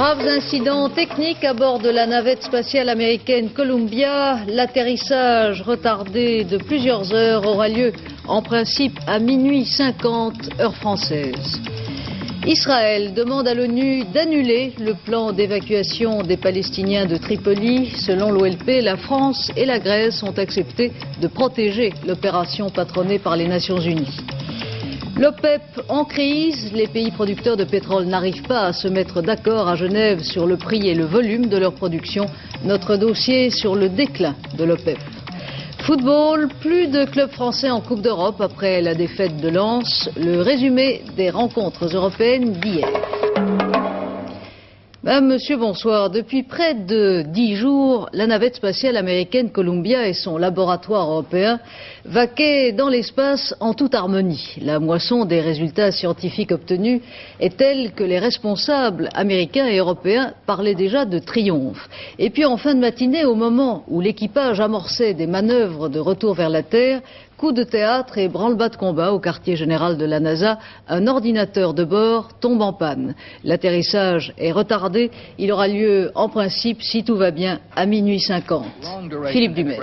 Graves incidents techniques à bord de la navette spatiale américaine Columbia. L'atterrissage retardé de plusieurs heures aura lieu en principe à minuit 50 heure française. Israël demande à l'ONU d'annuler le plan d'évacuation des Palestiniens de Tripoli. Selon l'OLP, la France et la Grèce ont accepté de protéger l'opération patronnée par les Nations Unies. L'OPEP en crise, les pays producteurs de pétrole n'arrivent pas à se mettre d'accord à Genève sur le prix et le volume de leur production. Notre dossier sur le déclin de l'OPEP. Football, plus de clubs français en Coupe d'Europe après la défaite de Lens. Le résumé des rencontres européennes d'hier. Madame, Monsieur, bonsoir. Depuis près de 10 jours, la navette spatiale américaine Columbia et son laboratoire européen vaquaient dans l'espace en toute harmonie. La moisson des résultats scientifiques obtenus est telle que les responsables américains et européens parlaient déjà de triomphe. Et puis en fin de matinée, au moment où l'équipage amorçait des manœuvres de retour vers la Terre, coup de théâtre et branle-bas de combat au quartier général de la NASA, un ordinateur de bord tombe en panne. L'atterrissage est retardé. Il aura lieu en principe, si tout va bien, à minuit 50. Philippe Dumais.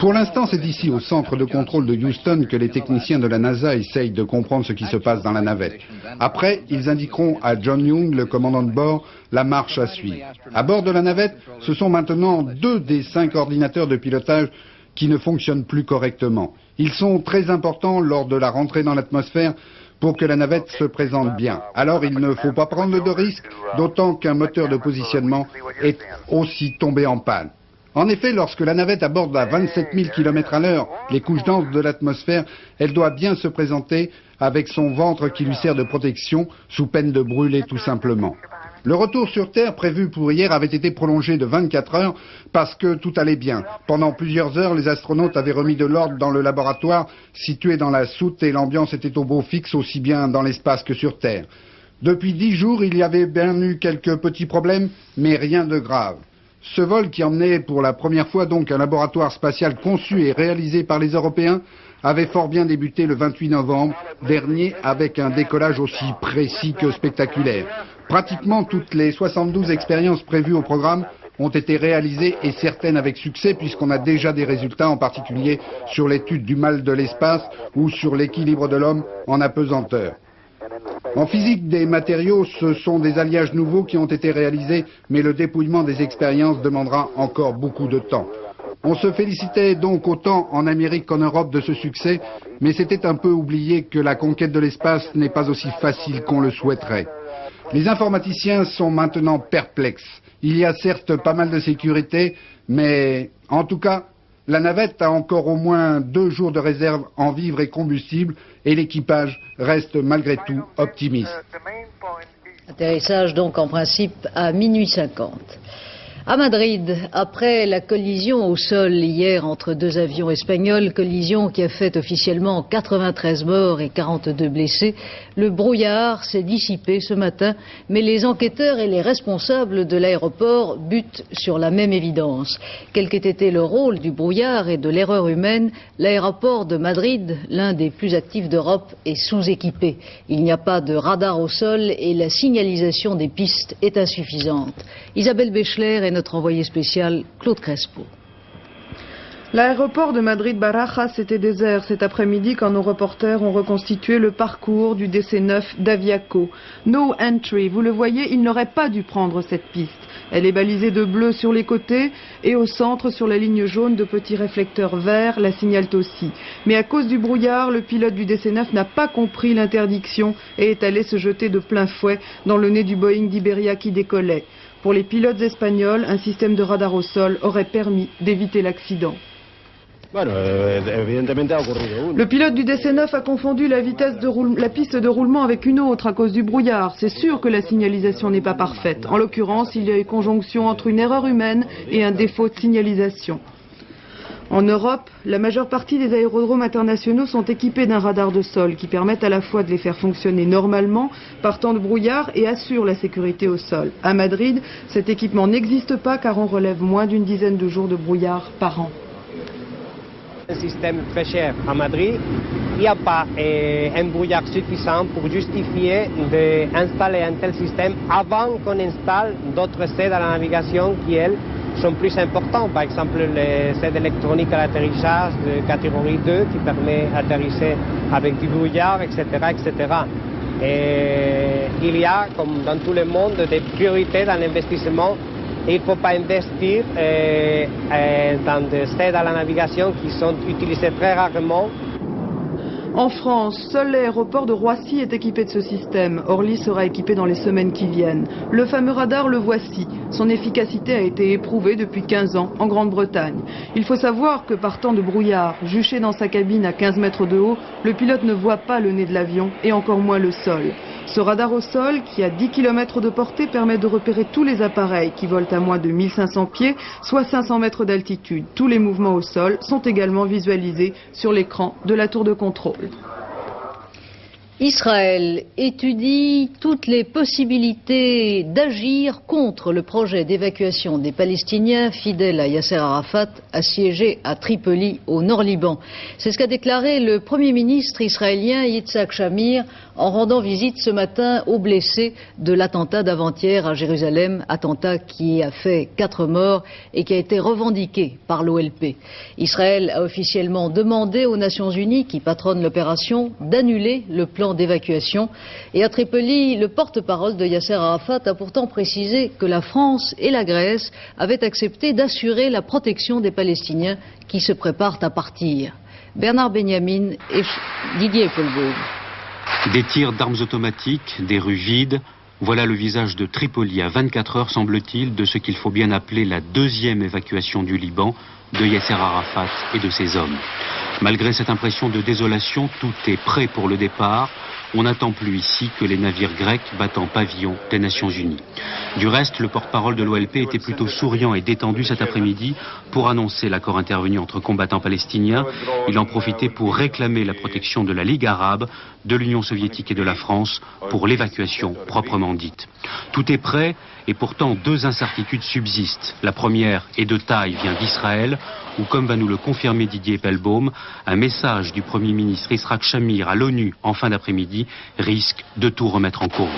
Pour l'instant, c'est ici, au centre de contrôle de Houston, que les techniciens de la NASA essayent de comprendre ce qui se passe dans la navette. Après, ils indiqueront à John Young, le commandant de bord, la marche à suivre. À bord de la navette, ce sont maintenant 2 des 5 ordinateurs de pilotage qui ne fonctionnent plus correctement. Ils sont très importants lors de la rentrée dans l'atmosphère pour que la navette se présente bien. Alors il ne faut pas prendre de risques, d'autant qu'un moteur de positionnement est aussi tombé en panne. En effet, lorsque la navette aborde à 27 000 km à l'heure les couches denses de l'atmosphère, elle doit bien se présenter avec son ventre qui lui sert de protection, sous peine de brûler tout simplement. Le retour sur Terre prévu pour hier avait été prolongé de 24 heures parce que tout allait bien. Pendant plusieurs heures, les astronautes avaient remis de l'ordre dans le laboratoire situé dans la soute et l'ambiance était au beau fixe aussi bien dans l'espace que sur Terre. Depuis 10 jours, il y avait bien eu quelques petits problèmes, mais rien de grave. Ce vol qui emmenait pour la première fois donc un laboratoire spatial conçu et réalisé par les Européens avait fort bien débuté le 28 novembre dernier avec un décollage aussi précis que spectaculaire. Pratiquement toutes les 72 expériences prévues au programme ont été réalisées et certaines avec succès puisqu'on a déjà des résultats en particulier sur l'étude du mal de l'espace ou sur l'équilibre de l'homme en apesanteur. En physique des matériaux, ce sont des alliages nouveaux qui ont été réalisés, mais le dépouillement des expériences demandera encore beaucoup de temps. On se félicitait donc autant en Amérique qu'en Europe de ce succès, mais c'était un peu oublié que la conquête de l'espace n'est pas aussi facile qu'on le souhaiterait. Les informaticiens sont maintenant perplexes. Il y a certes pas mal de sécurité, mais en tout cas, la navette a encore au moins 2 jours de réserve en vivres et combustible et l'équipage reste malgré tout optimiste. Atterrissage donc en principe à minuit 50. À Madrid, après la collision au sol hier entre 2 avions espagnols, collision qui a fait officiellement 93 morts et 42 blessés, le brouillard s'est dissipé ce matin, mais les enquêteurs et les responsables de l'aéroport butent sur la même évidence. Quel qu'ait été le rôle du brouillard et de l'erreur humaine, l'aéroport de Madrid, l'un des plus actifs d'Europe, est sous-équipé. Il n'y a pas de radar au sol et la signalisation des pistes est insuffisante. Isabelle Béchler et notre envoyé spécial Claude Crespo. L'aéroport de Madrid-Barajas était désert cet après-midi quand nos reporters ont reconstitué le parcours du DC-9 d'Aviaco. No entry, vous le voyez, il n'aurait pas dû prendre cette piste. Elle est balisée de bleu sur les côtés et au centre, sur la ligne jaune, de petits réflecteurs verts la signalent aussi. Mais à cause du brouillard, le pilote du DC-9 n'a pas compris l'interdiction et est allé se jeter de plein fouet dans le nez du Boeing d'Iberia qui décollait. Pour les pilotes espagnols, un système de radar au sol aurait permis d'éviter l'accident. Le pilote du DC-9 a confondu la piste de roulement avec une autre à cause du brouillard. C'est sûr que la signalisation n'est pas parfaite. En l'occurrence, il y a eu conjonction entre une erreur humaine et un défaut de signalisation. En Europe, la majeure partie des aérodromes internationaux sont équipés d'un radar de sol qui permettent à la fois de les faire fonctionner normalement par temps de brouillard et assure la sécurité au sol. À Madrid, cet équipement n'existe pas car on relève moins d'une dizaine de jours de brouillard par an. Un système très cher à Madrid. Il n'y a pas un brouillard suffisant pour justifier d'installer un tel système avant qu'on installe d'autres aides à la navigation qui, elles, sont plus importantes. Par exemple, les aides électroniques à l'atterrissage de catégorie 2 qui permet d'atterrisser avec du brouillard, etc., etc. Et il y a, comme dans tout le monde, des priorités dans l'investissement. Il ne faut pas investir dans des aides à la navigation qui sont utilisées très rarement. En France, seul l'aéroport de Roissy est équipé de ce système. Orly sera équipé dans les semaines qui viennent. Le fameux radar, le voici. Son efficacité a été éprouvée depuis 15 ans en Grande-Bretagne. Il faut savoir que par temps de brouillard, juché dans sa cabine à 15 mètres de haut, le pilote ne voit pas le nez de l'avion et encore moins le sol. Ce radar au sol, qui a 10 km de portée, permet de repérer tous les appareils qui volent à moins de 1500 pieds, soit 500 mètres d'altitude. Tous les mouvements au sol sont également visualisés sur l'écran de la tour de contrôle. Israël étudie toutes les possibilités d'agir contre le projet d'évacuation des Palestiniens fidèles à Yasser Arafat, assiégés à Tripoli, au Nord-Liban. C'est ce qu'a déclaré le Premier ministre israélien Yitzhak Shamir en rendant visite ce matin aux blessés de l'attentat d'avant-hier à Jérusalem, attentat qui a fait 4 morts et qui a été revendiqué par l'OLP. Israël a officiellement demandé aux Nations Unies, qui patronnent l'opération, d'annuler le plan d'évacuation. Et à Tripoli, le porte-parole de Yasser Arafat a pourtant précisé que la France et la Grèce avaient accepté d'assurer la protection des Palestiniens qui se préparent à partir. Bernard Benyamin et Didier Epelbaum. Des tirs d'armes automatiques, des rues vides, voilà le visage de Tripoli à 24 heures, semble-t-il, de ce qu'il faut bien appeler la deuxième évacuation du Liban, de Yasser Arafat et de ses hommes. Malgré cette impression de désolation, tout est prêt pour le départ. On n'attend plus ici que les navires grecs battant pavillon des Nations Unies. Du reste, le porte-parole de l'OLP était plutôt souriant et détendu cet après-midi pour annoncer l'accord intervenu entre combattants palestiniens. Il en profitait pour réclamer la protection de la Ligue arabe, de l'Union soviétique et de la France pour l'évacuation proprement dite. Tout est prêt et pourtant 2 incertitudes subsistent. La première est de taille, vient d'Israël, où, comme va nous le confirmer Didier Epelbaum, un message du Premier ministre Yitzhak Shamir à l'ONU en fin d'après-midi risque de tout remettre en cause.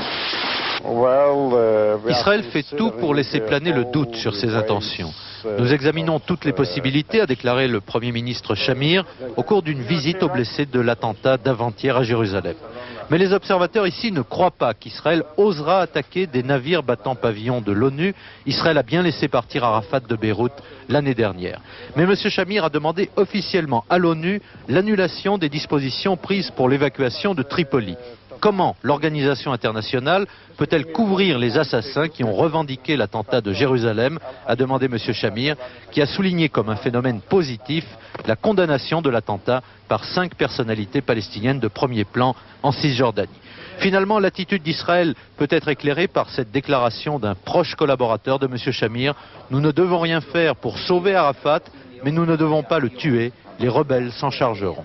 Israël fait tout pour laisser planer le doute sur ses intentions. Nous examinons toutes les possibilités, a déclaré le Premier ministre Shamir au cours d'une visite aux blessés de l'attentat d'avant-hier à Jérusalem. Mais les observateurs ici ne croient pas qu'Israël osera attaquer des navires battant pavillon de l'ONU. Israël a bien laissé partir Arafat de Beyrouth l'année dernière. Mais M. Shamir a demandé officiellement à l'ONU l'annulation des dispositions prises pour l'évacuation de Tripoli. Comment l'organisation internationale peut-elle couvrir les assassins qui ont revendiqué l'attentat de Jérusalem, a demandé M. Shamir, qui a souligné comme un phénomène positif la condamnation de l'attentat par 5 personnalités palestiniennes de premier plan en Cisjordanie. Finalement, l'attitude d'Israël peut être éclairée par cette déclaration d'un proche collaborateur de M. Shamir. Nous ne devons rien faire pour sauver Arafat, mais nous ne devons pas le tuer. Les rebelles s'en chargeront.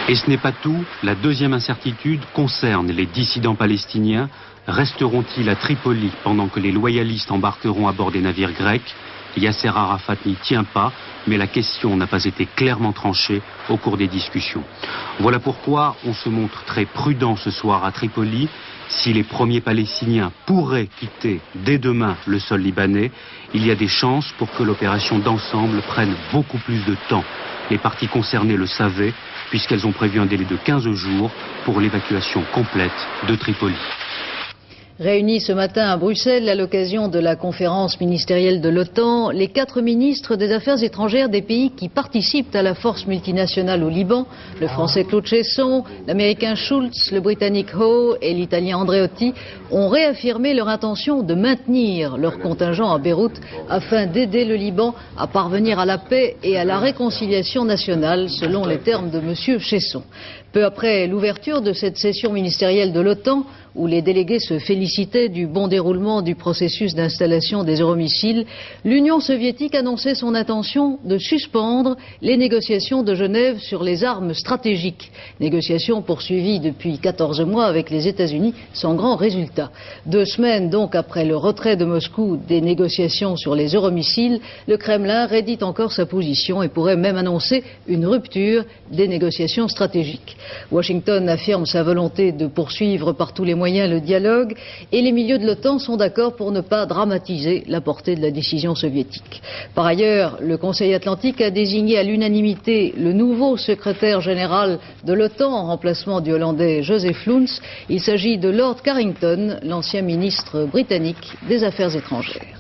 Et ce n'est pas tout, la deuxième incertitude concerne les dissidents palestiniens. Resteront-ils à Tripoli pendant que les loyalistes embarqueront à bord des navires grecs? Yasser Arafat n'y tient pas, mais la question n'a pas été clairement tranchée au cours des discussions. Voilà pourquoi on se montre très prudent ce soir à Tripoli. Si les premiers Palestiniens pourraient quitter dès demain le sol libanais, il y a des chances pour que l'opération d'ensemble prenne beaucoup plus de temps. Les parties concernées le savaient, puisqu'elles ont prévu un délai de 15 jours pour l'évacuation complète de Tripoli. Réunis ce matin à Bruxelles à l'occasion de la conférence ministérielle de l'OTAN, les 4 ministres des Affaires étrangères des pays qui participent à la force multinationale au Liban, le français Claude Cheysson, l'américain Schultz, le britannique Howe et l'italien Andreotti, ont réaffirmé leur intention de maintenir leur contingent à Beyrouth afin d'aider le Liban à parvenir à la paix et à la réconciliation nationale, selon les termes de M. Cheysson. Peu après l'ouverture de cette session ministérielle de l'OTAN, où les délégués se félicitaient du bon déroulement du processus d'installation des euromissiles, l'Union soviétique annonçait son intention de suspendre les négociations de Genève sur les armes stratégiques. Négociations poursuivies depuis 14 mois avec les États-Unis sans grand résultat. 2 semaines donc après le retrait de Moscou des négociations sur les euromissiles, le Kremlin rédite encore sa position et pourrait même annoncer une rupture des négociations stratégiques. Washington affirme sa volonté de poursuivre par tous les moyens le dialogue et les milieux de l'OTAN sont d'accord pour ne pas dramatiser la portée de la décision soviétique. Par ailleurs, le Conseil atlantique a désigné à l'unanimité le nouveau secrétaire général de l'OTAN en remplacement du Hollandais Joseph Luns. Il s'agit de Lord Carrington, l'ancien ministre britannique des Affaires étrangères.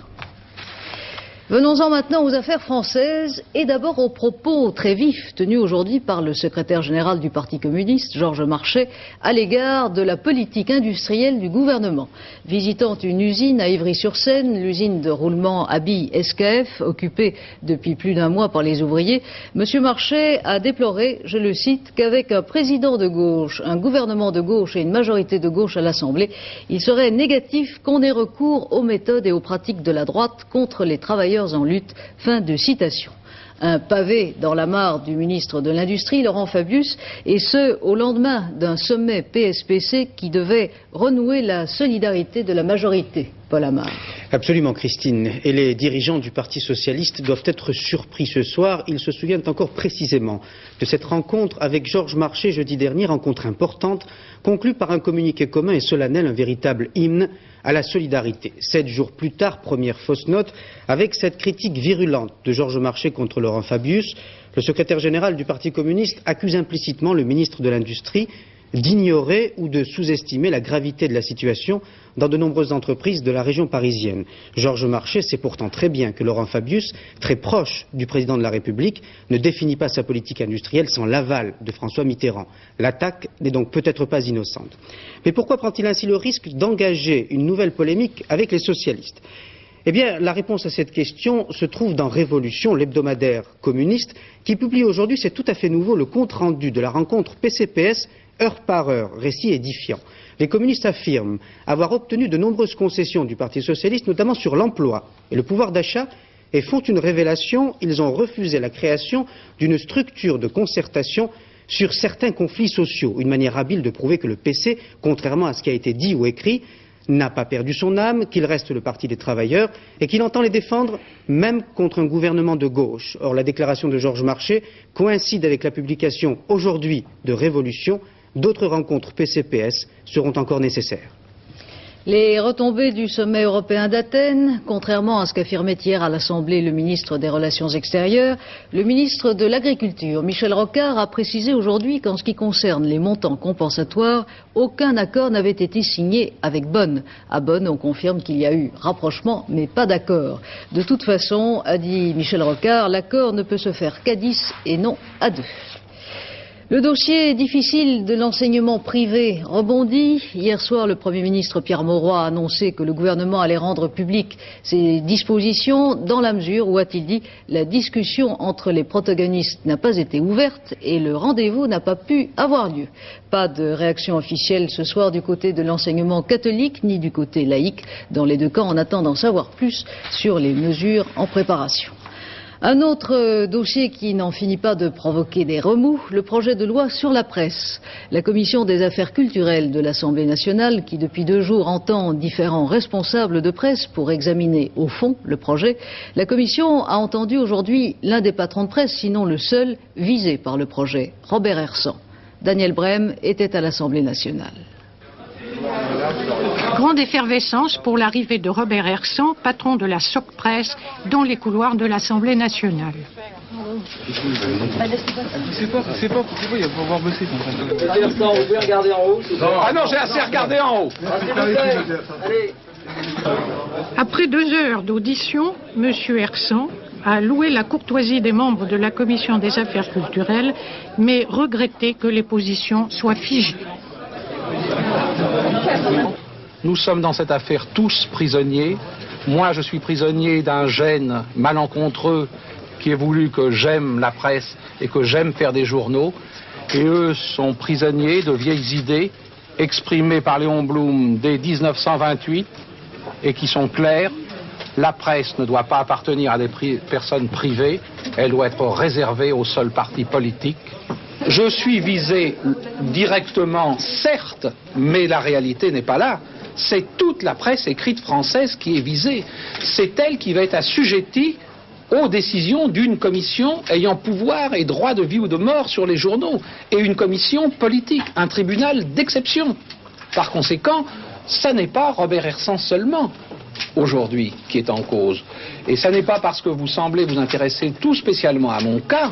Venons-en maintenant aux affaires françaises et d'abord aux propos très vifs tenus aujourd'hui par le secrétaire général du Parti communiste, Georges Marchais, à l'égard de la politique industrielle du gouvernement. Visitant une usine à Ivry-sur-Seine, l'usine de roulement à billes SKF, occupée depuis plus d'1 mois par les ouvriers, M. Marchais a déploré, je le cite, qu'avec un président de gauche, un gouvernement de gauche et une majorité de gauche à l'Assemblée, il serait négatif qu'on ait recours aux méthodes et aux pratiques de la droite contre les travailleurs en lutte. Fin de citation. Un pavé dans la mare du ministre de l'Industrie, Laurent Fabius, et ce, au lendemain d'un sommet PSPC qui devait renouer la solidarité de la majorité. Paul Amar. Absolument, Christine. Et les dirigeants du Parti socialiste doivent être surpris ce soir. Ils se souviennent encore précisément de cette rencontre avec Georges Marchais jeudi dernier, rencontre importante, conclue par un communiqué commun et solennel, un véritable hymne à la solidarité. 7 jours plus tard, première fausse note, avec cette critique virulente de Georges Marchais contre Laurent Fabius, le secrétaire général du Parti communiste accuse implicitement le ministre de l'Industrie d'ignorer ou de sous-estimer la gravité de la situation dans de nombreuses entreprises de la région parisienne. Georges Marchais sait pourtant très bien que Laurent Fabius, très proche du président de la République, ne définit pas sa politique industrielle sans l'aval de François Mitterrand. L'attaque n'est donc peut-être pas innocente. Mais pourquoi prend-il ainsi le risque d'engager une nouvelle polémique avec les socialistes ? Eh bien, la réponse à cette question se trouve dans Révolution, l'hebdomadaire communiste, qui publie aujourd'hui, c'est tout à fait nouveau, le compte-rendu de la rencontre PCPS heure par heure, récit édifiant. Les communistes affirment avoir obtenu de nombreuses concessions du Parti socialiste, notamment sur l'emploi et le pouvoir d'achat, et font une révélation, ils ont refusé la création d'une structure de concertation sur certains conflits sociaux, une manière habile de prouver que le PC, contrairement à ce qui a été dit ou écrit, n'a pas perdu son âme, qu'il reste le parti des travailleurs et qu'il entend les défendre même contre un gouvernement de gauche. Or, la déclaration de Georges Marchais coïncide avec la publication aujourd'hui de Révolution. D'autres rencontres PCPS seront encore nécessaires. Les retombées du sommet européen d'Athènes, contrairement à ce qu'affirmait hier à l'Assemblée le ministre des Relations extérieures, le ministre de l'Agriculture, Michel Rocard, a précisé aujourd'hui qu'en ce qui concerne les montants compensatoires, aucun accord n'avait été signé avec Bonn. À Bonn, on confirme qu'il y a eu rapprochement, mais pas d'accord. De toute façon, a dit Michel Rocard, l'accord ne peut se faire qu'à 10 et non à 2. Le dossier difficile de l'enseignement privé rebondit. Hier soir, le Premier ministre Pierre Mauroy a annoncé que le gouvernement allait rendre publiques ses dispositions dans la mesure où, a-t-il dit, la discussion entre les protagonistes n'a pas été ouverte et le rendez-vous n'a pas pu avoir lieu. Pas de réaction officielle ce soir du côté de l'enseignement catholique ni du côté laïque. Dans les deux camps, on attend d'en savoir plus sur les mesures en préparation. Un autre dossier qui n'en finit pas de provoquer des remous, le projet de loi sur la presse. La commission des affaires culturelles de l'Assemblée nationale, qui depuis 2 jours entend différents responsables de presse pour examiner au fond le projet, la commission a entendu aujourd'hui l'un des patrons de presse, sinon le seul, visé par le projet, Robert Hersant. Daniel Brem était à l'Assemblée nationale. Grande effervescence pour l'arrivée de Robert Hersant, patron de la SOC Presse, dans les couloirs de l'Assemblée nationale. C'est pas, il va pouvoir bosser. Hersant, vous pouvez regarder en haut. Ah non, j'ai assez regardé en haut. Allez. Après 2 heures d'audition, M. Hersant a loué la courtoisie des membres de la Commission des affaires culturelles, mais regretté que les positions soient figées. Nous sommes dans cette affaire tous prisonniers. Moi, je suis prisonnier d'un gène malencontreux qui a voulu que j'aime la presse et que j'aime faire des journaux. Et eux sont prisonniers de vieilles idées exprimées par Léon Blum dès 1928 et qui sont claires. La presse ne doit pas appartenir à des personnes privées, elle doit être réservée aux seuls partis politiques. Je suis visé directement, certes, mais la réalité n'est pas là. C'est toute la presse écrite française qui est visée. C'est elle qui va être assujettie aux décisions d'une commission ayant pouvoir et droit de vie ou de mort sur les journaux, et une commission politique, un tribunal d'exception. Par conséquent, ça n'est pas Robert Hersant seulement, aujourd'hui, qui est en cause. Et ça n'est pas parce que vous semblez vous intéresser tout spécialement à mon cas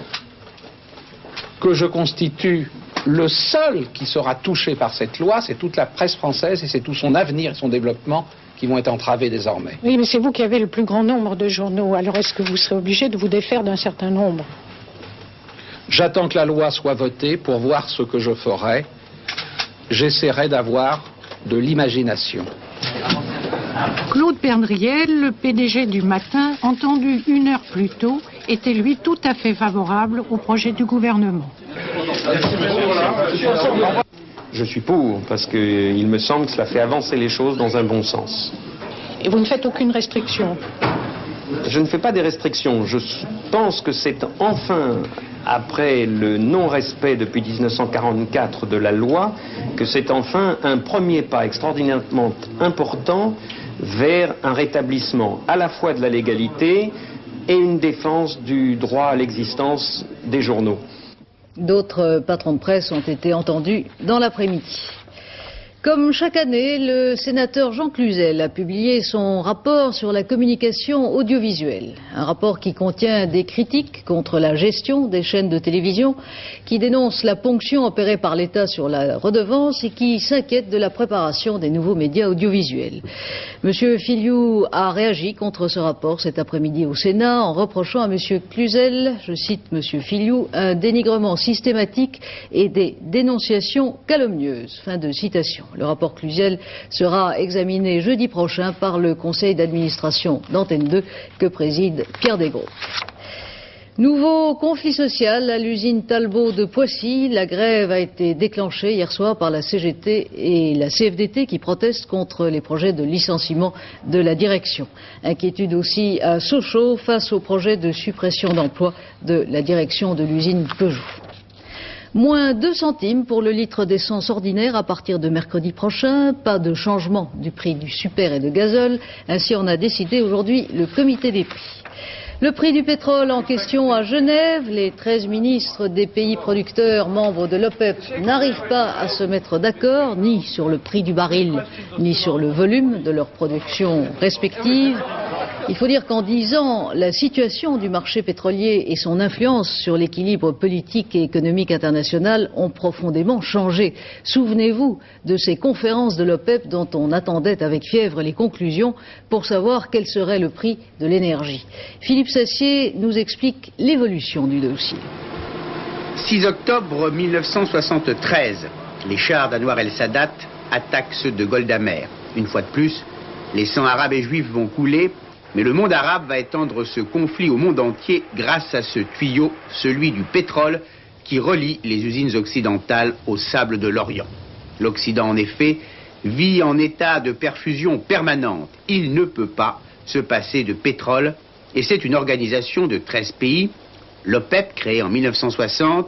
que je constitue le seul qui sera touché par cette loi. C'est toute la presse française et c'est tout son avenir et son développement qui vont être entravés désormais. Oui, mais c'est vous qui avez le plus grand nombre de journaux. Alors est-ce que vous serez obligé de vous défaire d'un certain nombre? J'attends que la loi soit votée pour voir ce que je ferai. J'essaierai d'avoir de l'imagination. Claude Perdriel, le PDG du Matin, entendu 1 heure plus tôt, était lui tout à fait favorable au projet du gouvernement. Je suis pour, parce qu'il me semble que cela fait avancer les choses dans un bon sens. Et vous ne faites aucune restriction? Je ne fais pas des restrictions. Je pense que c'est enfin, après le non-respect depuis 1944 de la loi, que c'est enfin un premier pas extraordinairement important vers un rétablissement à la fois de la légalité et une défense du droit à l'existence des journaux. D'autres patrons de presse ont été entendus dans l'après-midi. Comme chaque année, le sénateur Jean Cluzel a publié son rapport sur la communication audiovisuelle. Un rapport qui contient des critiques contre la gestion des chaînes de télévision, qui dénonce la ponction opérée par l'État sur la redevance et qui s'inquiète de la préparation des nouveaux médias audiovisuels. Monsieur Filiou a réagi contre ce rapport cet après-midi au Sénat en reprochant à Monsieur Cluzel, je cite Monsieur Filiou, un dénigrement systématique et des dénonciations calomnieuses. Fin de citation. Le rapport Cluzel sera examiné jeudi prochain par le conseil d'administration d'Antenne 2 que préside Pierre Desgros. Nouveau conflit social à l'usine Talbot de Poissy. La grève a été déclenchée hier soir par la CGT et la CFDT qui protestent contre les projets de licenciement de la direction. Inquiétude aussi à Sochaux face au projet de suppression d'emplois de la direction de l'usine Peugeot. Moins 2 centimes pour le litre d'essence ordinaire à partir de mercredi prochain. Pas de changement du prix du super et de gazole. Ainsi en a décidé aujourd'hui le comité des prix. Le prix du pétrole en question à Genève. Les 13 ministres des pays producteurs membres de l'OPEP n'arrivent pas à se mettre d'accord, ni sur le prix du baril, ni sur le volume de leur production respective. Il faut dire qu'en 10 ans, la situation du marché pétrolier et son influence sur l'équilibre politique et économique international ont profondément changé. Souvenez-vous de ces conférences de l'OPEP dont on attendait avec fièvre les conclusions pour savoir quel serait le prix de l'énergie. Philippe Sassier nous explique l'évolution du dossier. 6 octobre 1973, les chars d'Anwar el-Sadat attaquent ceux de Golda Meir. Une fois de plus, les sangs arabes et juifs vont couler. Mais le monde arabe va étendre ce conflit au monde entier grâce à ce tuyau, celui du pétrole, qui relie les usines occidentales au sable de l'Orient. L'Occident, en effet, vit en état de perfusion permanente. Il ne peut pas se passer de pétrole, et c'est une organisation de 13 pays, l'OPEP, créée en 1960,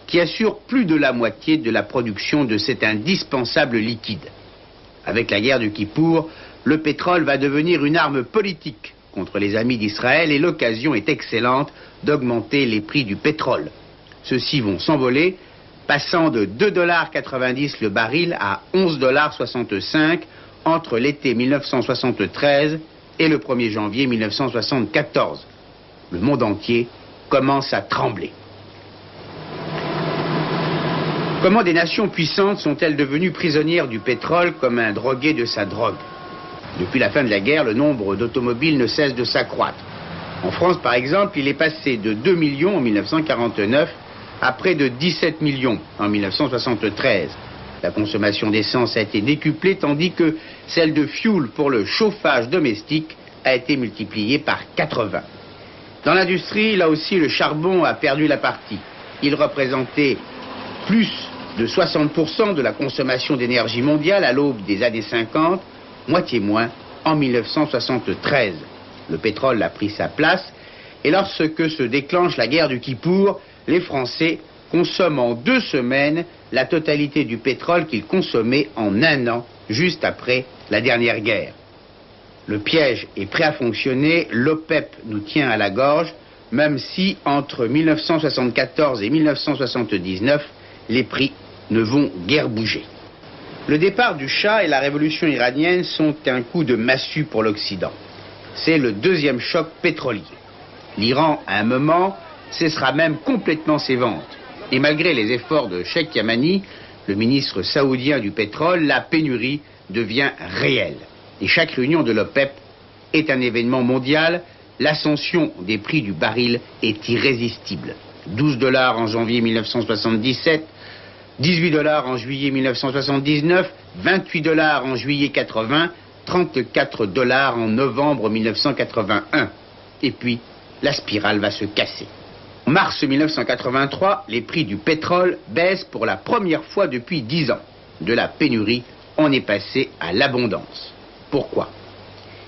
qui assure plus de la moitié de la production de cet indispensable liquide. Avec la guerre du Kippour, le pétrole va devenir une arme politique contre les amis d'Israël et l'occasion est excellente d'augmenter les prix du pétrole. Ceux-ci vont s'envoler, passant de 2,90 $ le baril à 11,65 $ entre l'été 1973 et le 1er janvier 1974. Le monde entier commence à trembler. Comment des nations puissantes sont-elles devenues prisonnières du pétrole comme un drogué de sa drogue ? Depuis la fin de la guerre, le nombre d'automobiles ne cesse de s'accroître. En France, par exemple, il est passé de 2 millions en 1949 à près de 17 millions en 1973. La consommation d'essence a été décuplée, tandis que celle de fioul pour le chauffage domestique a été multipliée par 80. Dans l'industrie, là aussi, le charbon a perdu la partie. Il représentait plus de 60% de la consommation d'énergie mondiale à l'aube des années 50, moitié moins en 1973. Le pétrole a pris sa place et lorsque se déclenche la guerre du Kippour, les Français consomment en 2 semaines la totalité du pétrole qu'ils consommaient en 1 an, juste après la dernière guerre. Le piège est prêt à fonctionner, l'OPEP nous tient à la gorge, même si entre 1974 et 1979, les prix ne vont guère bouger. Le départ du Shah et la révolution iranienne sont un coup de massue pour l'Occident. C'est le 2e choc pétrolier. L'Iran, à un moment, cessera même complètement ses ventes. Et malgré les efforts de Sheikh Yamani, le ministre saoudien du pétrole, la pénurie devient réelle. Et chaque réunion de l'OPEP est un événement mondial. L'ascension des prix du baril est irrésistible. 12 $ en janvier 1977, 18 $ en juillet 1979, 28 $ en juillet 80, 34 $ en novembre 1981. Et puis, la spirale va se casser. En mars 1983, les prix du pétrole baissent pour la première fois depuis 10 ans. De la pénurie, on est passé à l'abondance. Pourquoi?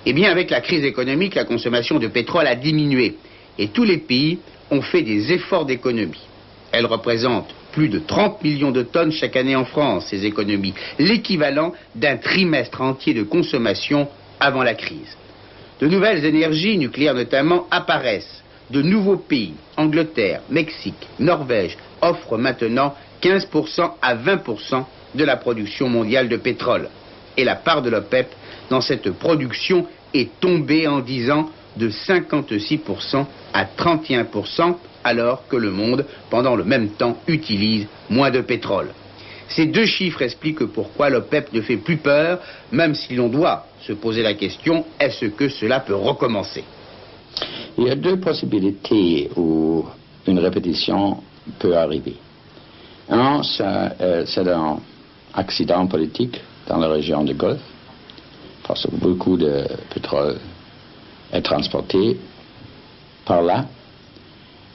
Eh bien, avec la crise économique, la consommation de pétrole a diminué et tous les pays ont fait des efforts d'économie. Elle représente plus de 30 millions de tonnes chaque année en France, ces économies, l'équivalent d'un trimestre entier de consommation avant la crise. De nouvelles énergies, nucléaires notamment, apparaissent. De nouveaux pays, Angleterre, Mexique, Norvège, offrent maintenant 15% à 20% de la production mondiale de pétrole. Et la part de l'OPEP dans cette production est tombée en 10 ans de 56% à 31%, alors que le monde, pendant le même temps, utilise moins de pétrole. Ces 2 chiffres expliquent pourquoi l'OPEP ne fait plus peur, même si l'on doit se poser la question, est-ce que cela peut recommencer? Il y a 2 possibilités où une répétition peut arriver. Un, c'est un accident politique dans la région du Golfe, parce que beaucoup de pétrole est transporté par là.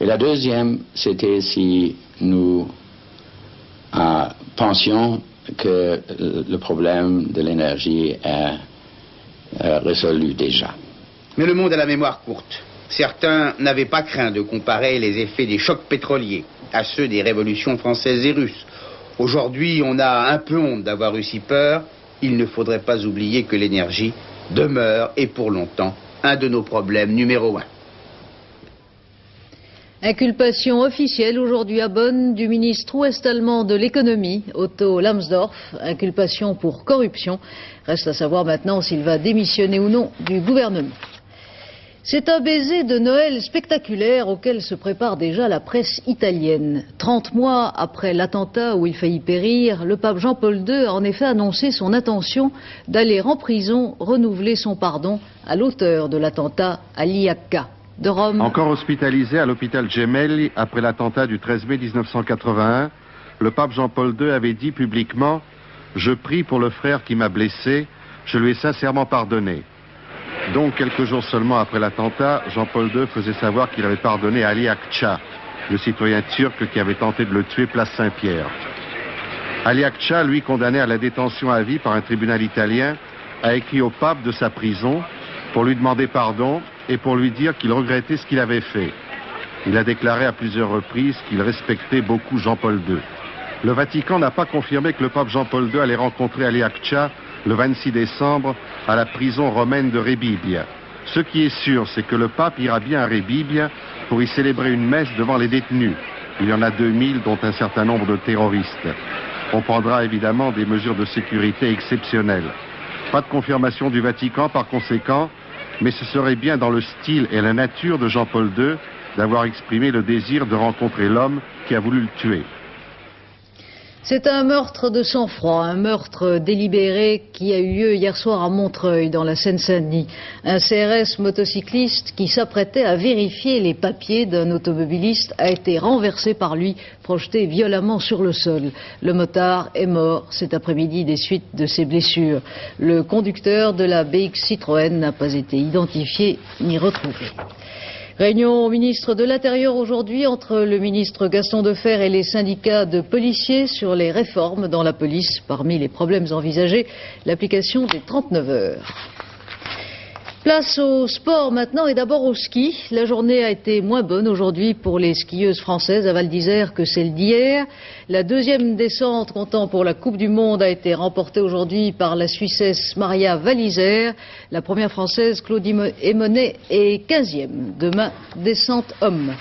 Et la deuxième, c'était si nous pensions que le problème de l'énergie est résolu déjà. Mais le monde a la mémoire courte. Certains n'avaient pas craint de comparer les effets des chocs pétroliers à ceux des révolutions françaises et russes. Aujourd'hui, on a un peu honte d'avoir eu si peur. Il ne faudrait pas oublier que l'énergie demeure, et pour longtemps, un de nos problèmes numéro 1. Inculpation officielle aujourd'hui à Bonn du ministre ouest-allemand de l'économie, Otto Lambsdorff. Inculpation pour corruption. Reste à savoir maintenant s'il va démissionner ou non du gouvernement. C'est un baiser de Noël spectaculaire auquel se prépare déjà la presse italienne. 30 mois après l'attentat où il faillit périr, le pape Jean-Paul II a en effet annoncé son intention d'aller en prison renouveler son pardon à l'auteur de l'attentat Ali Hakka. De Rome. Encore hospitalisé à l'hôpital Gemelli après l'attentat du 13 mai 1981, le pape Jean-Paul II avait dit publiquement « Je prie pour le frère qui m'a blessé, je lui ai sincèrement pardonné ». Donc, quelques jours seulement après l'attentat, Jean-Paul II faisait savoir qu'il avait pardonné Ali Akça, le citoyen turc qui avait tenté de le tuer place Saint-Pierre. Ali Akça, lui condamné à la détention à vie par un tribunal italien, a écrit au pape de sa prison pour lui demander pardon et pour lui dire qu'il regrettait ce qu'il avait fait. Il a déclaré à plusieurs reprises qu'il respectait beaucoup Jean-Paul II. Le Vatican n'a pas confirmé que le pape Jean-Paul II allait rencontrer Ali Akça le 26 décembre à la prison romaine de Rebibbia. Ce qui est sûr, c'est que le pape ira bien à Rebibbia pour y célébrer une messe devant les détenus. Il y en a 2000, dont un certain nombre de terroristes. On prendra évidemment des mesures de sécurité exceptionnelles. Pas de confirmation du Vatican par conséquent, mais ce serait bien dans le style et la nature de Jean-Paul II d'avoir exprimé le désir de rencontrer l'homme qui a voulu le tuer. C'est un meurtre de sang-froid, un meurtre délibéré qui a eu lieu hier soir à Montreuil, dans la Seine-Saint-Denis. Un CRS motocycliste qui s'apprêtait à vérifier les papiers d'un automobiliste a été renversé par lui, projeté violemment sur le sol. Le motard est mort cet après-midi des suites de ses blessures. Le conducteur de la BX Citroën n'a pas été identifié ni retrouvé. Réunion au ministre de l'Intérieur aujourd'hui entre le ministre Gaston Defferre et les syndicats de policiers sur les réformes dans la police. Parmi les problèmes envisagés, l'application des 39 heures. Place au sport maintenant et d'abord au ski. La journée a été moins bonne aujourd'hui pour les skieuses françaises à Val d'Isère que celle d'hier. La deuxième descente comptant pour la Coupe du Monde a été remportée aujourd'hui par la Suissesse Maria Walliser. La première française Claudie Emonet est 15e. Demain, descente homme.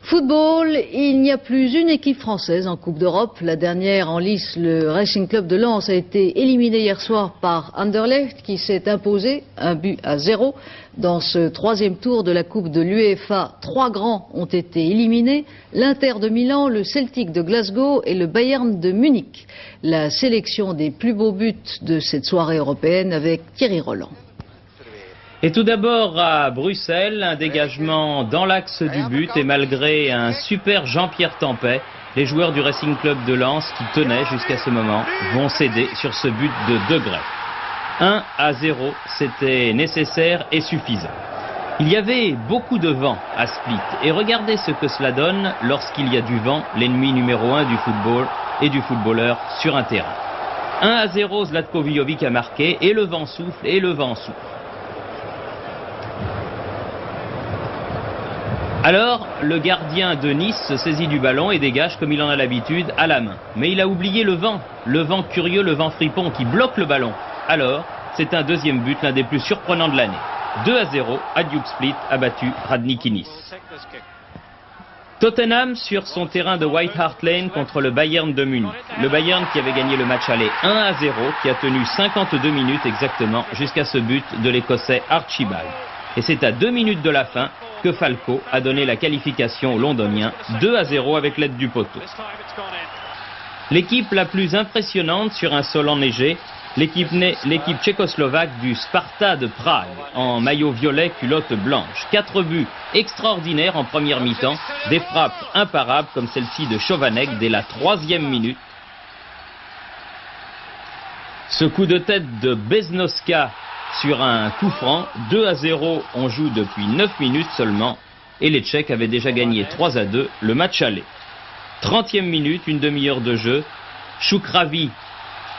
Football, il n'y a plus une équipe française en Coupe d'Europe. La dernière en lice, le Racing Club de Lens, a été éliminé hier soir par Anderlecht qui s'est imposé 1-0. Dans ce troisième tour de la Coupe de l'UEFA, 3 grands ont été éliminés. L'Inter de Milan, le Celtic de Glasgow et le Bayern de Munich. La sélection des plus beaux buts de cette soirée européenne avec Thierry Roland. Et tout d'abord à Bruxelles, un dégagement dans l'axe du but et malgré un super Jean-Pierre Tempet, les joueurs du Racing Club de Lens qui tenaient jusqu'à ce moment vont céder sur ce but de Degré. 1-0, c'était nécessaire et suffisant. Il y avait beaucoup de vent à Split et regardez ce que cela donne lorsqu'il y a du vent, l'ennemi numéro 1 du football et du footballeur sur un terrain. 1-0, Zlatko Vijovic a marqué et le vent souffle et le vent souffle. Alors, le gardien de Nice se saisit du ballon et dégage comme il en a l'habitude à la main. Mais il a oublié le vent curieux, le vent fripon qui bloque le ballon. Alors, c'est un deuxième but, l'un des plus surprenants de l'année. 2-0, Hajduk Split a battu Radnički Nice. Tottenham sur son terrain de White Hart Lane contre le Bayern de Munich. Le Bayern qui avait gagné le match aller 1-0, qui a tenu 52 minutes exactement jusqu'à ce but de l'Écossais Archibald. Et c'est à 2 minutes de la fin que Falco a donné la qualification aux Londoniens 2-0 avec l'aide du poteau. L'équipe la plus impressionnante sur un sol enneigé, l'équipe tchécoslovaque du Sparta de Prague, en maillot violet, culotte blanche. 4 buts extraordinaires en première mi-temps, des frappes imparables comme celle-ci de Chovanec dès la 3e minute. Ce coup de tête de Beznoska sur un coup franc, 2-0, on joue depuis 9 minutes seulement, et les Tchèques avaient déjà gagné 3-2 le match aller. 30e minute, une demi-heure de jeu, Choukravi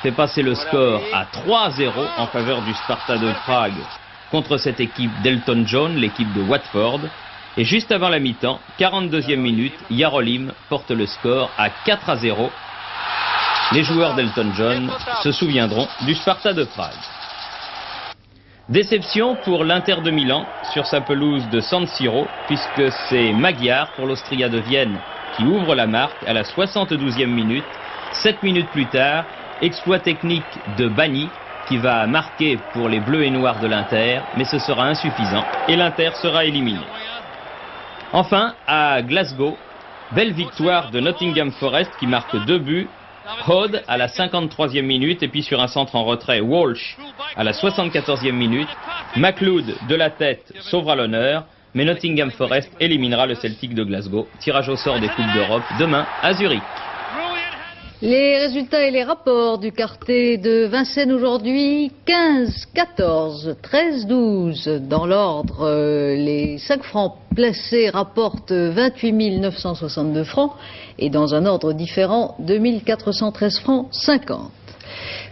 fait passer le score à 3-0 en faveur du Sparta de Prague contre cette équipe d'Elton John, l'équipe de Watford. Et juste avant la mi-temps, 42e minute, Yarolim porte le score à 4-0. Les joueurs d'Elton John se souviendront du Sparta de Prague. Déception pour l'Inter de Milan sur sa pelouse de San Siro, puisque c'est Magyar pour l'Austria de Vienne qui ouvre la marque à la 72e minute. 7 minutes plus tard, exploit technique de Bani qui va marquer pour les Bleus et Noirs de l'Inter, mais ce sera insuffisant et l'Inter sera éliminé. Enfin, à Glasgow, belle victoire de Nottingham Forest qui marque 2 buts. Hod à la 53e minute et puis sur un centre en retrait, Walsh à la 74e minute. McLeod de la tête sauvera l'honneur, mais Nottingham Forest éliminera le Celtic de Glasgow. Tirage au sort des Coupes d'Europe demain à Zurich. Les résultats et les rapports du quartet de Vincennes aujourd'hui, 15-14, 13-12. Dans l'ordre, les 5 francs placés rapportent 28 962 francs et dans un ordre différent, 2 413 francs 50.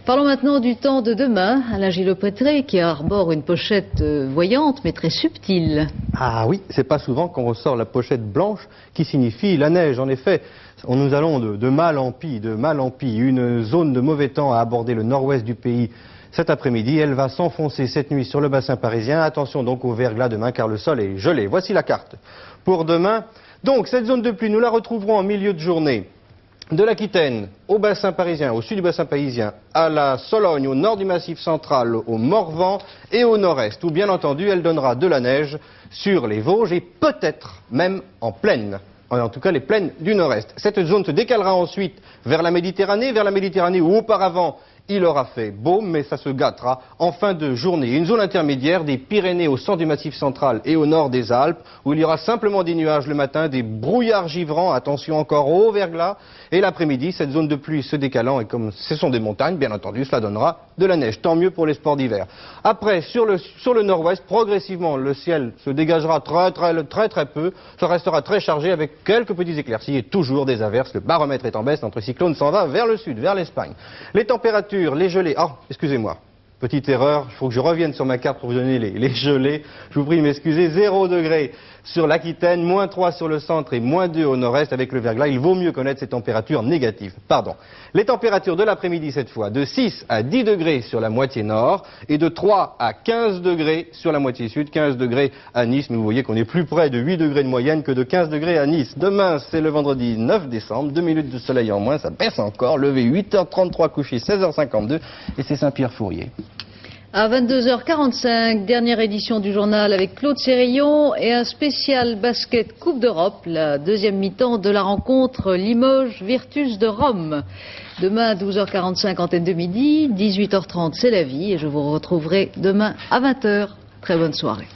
Parlons maintenant du temps de demain. Alain Gillot-Pétré qui arbore une pochette voyante mais très subtile. Ah oui, c'est pas souvent qu'on ressort la pochette blanche qui signifie la neige. En effet, nous allons de mal en pis, Une zone de mauvais temps a abordé le nord-ouest du pays cet après-midi. Elle va s'enfoncer cette nuit sur le bassin parisien. Attention donc au verglas demain car le sol est gelé. Voici la carte pour demain. Donc cette zone de pluie, nous la retrouverons en milieu de journée. De l'Aquitaine au bassin parisien, au sud du bassin parisien, à la Sologne, au nord du Massif central, au Morvan et au nord-est, où bien entendu elle donnera de la neige sur les Vosges et peut-être même en plaine, en tout cas les plaines du nord-est. Cette zone se décalera ensuite vers la Méditerranée où auparavant Il aura fait beau, mais ça se gâtera en fin de journée. Une zone intermédiaire des Pyrénées au centre du Massif central et au nord des Alpes, où il y aura simplement des nuages le matin, des brouillards givrants, attention encore au verglas. Et l'après-midi, cette zone de pluie se décalant, et comme ce sont des montagnes, bien entendu, cela donnera de la neige. Tant mieux pour les sports d'hiver. Après, sur le nord-ouest, progressivement, le ciel se dégagera très peu. Ça restera très chargé avec quelques petits éclaircies et toujours des averses. Le baromètre est en baisse, notre cyclone s'en va vers le sud, vers l'Espagne. Les températures, les gelées... Ah, excusez-moi. Petite erreur, il faut que je revienne sur ma carte pour vous donner les gelées. Je vous prie de m'excuser, 0 degré sur l'Aquitaine, moins 3 sur le centre et moins 2 au nord-est avec le verglas. Il vaut mieux connaître ces températures négatives. Pardon. Les températures de l'après-midi cette fois, de 6 à 10 degrés sur la moitié nord et de 3 à 15 degrés sur la moitié sud, 15 degrés à Nice. Mais vous voyez qu'on est plus près de 8 degrés de moyenne que de 15 degrés à Nice. Demain, c'est le vendredi 9 décembre, 2 minutes de soleil en moins, ça baisse encore. Levé 8h33, couché 16h52 et c'est Saint-Pierre-Fourier. À 22h45, dernière édition du journal avec Claude Sérillon et un spécial basket Coupe d'Europe, la deuxième mi-temps de la rencontre Limoges-Virtus de Rome. Demain à 12h45, antenne de midi, 18h30, c'est la vie et je vous retrouverai demain à 20h. Très bonne soirée.